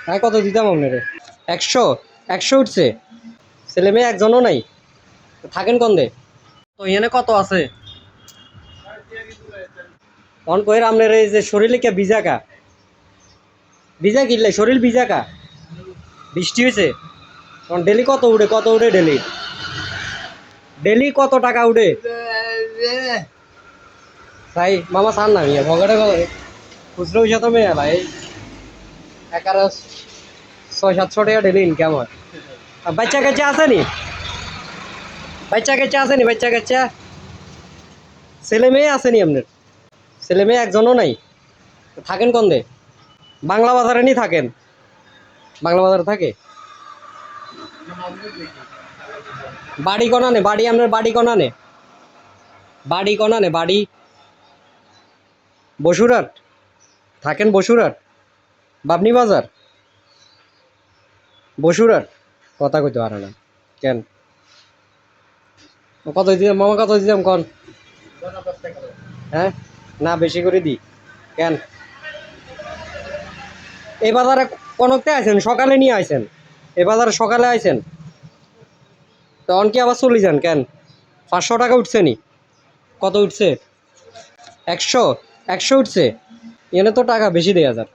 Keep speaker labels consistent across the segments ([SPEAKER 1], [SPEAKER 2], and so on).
[SPEAKER 1] হ্যাঁ কত দিতাম আপনারে? 100 100 উঠছে। ছেলে মেয়ে একজনও নাই, থাকেন কন্দে? তো এখানে কত আছে অন কইর আপনার? এই যে শরীরে কে ভিজাকা ভিজা কিনলে শরীর ভিজাকা বৃষ্টি হয়েছে। ডেলি কত উঠে, কত উঠে ডেলি? ডেলি কত টাকা উঠে? তাই মামা চান না মিয়া ভগাটে খুচরো পয়সা তো মেয়ে ভাই একার 600-700 টাকা ডেলি ইনকাম হয়। আর বাচ্চা কাচ্চা আছে নি? বাচ্চা কাচ্চা আছে নি? বাচ্চা কাচ্চা ছেলে মেয়ে আছে নি আপনার? ছেলে মেয়ে একজনও নাই, থাকেন কন্দে? বাংলা বাজারে নি থাকেন? বাংলা বাজারে থাকে? বাড়ি কনা নে? বাড়ি আপনার বাড়ি কনা নে? বাড়ি কনা নে? বাড়ি বসুরহাট থাকেন? বসুরহাট বাবনি বাজার বসুরহাট? কথা কইতে পারে না কেন? কত দিতাম মামা, কত দিতাম কন? হ্যাঁ না বেশি করে দি কেন? এই বাজারে কনকতে আইছেন? সকালে নিয়ে আইছেন? এই বাজারে সকালে আইছেন তখন কি আবার চলে যান কেন? 500 টাকা উঠছে নি? কত উঠছে? 100 100 উঠছে। এনে তো টাকা বেশি দেয়া যার।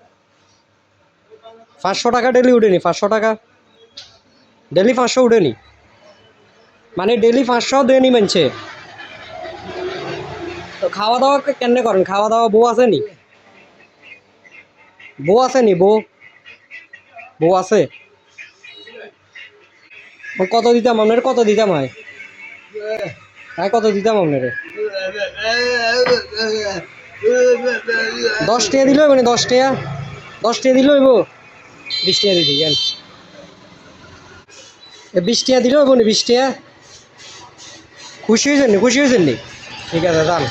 [SPEAKER 1] 500 টাকা ডেলি উঠেনি? 500 টাকা ডেলি 500 উঠেনি? মানে ডেলি 500 দেয়নি মানছে? তো খাওয়া দাওয়া কেমনে করেন? খাওয়া দাওয়া বউ আছে নি? বউ আছে নি? বউ বউ আছে? কত দিতাম আপনার? কত দিতাম হয়? হ্যাঁ কত দিতাম আপনারে? 10 টাকা দিলে মানে 10 টাকা 10 টাকা দিলে হইব? 20 টাকা দিদি কেন? 20 টাকা দিলে হইব না? 20 টাকা খুশি হয়েছেন নি? খুশি হয়েছেন নি? ঠিক আছে যান।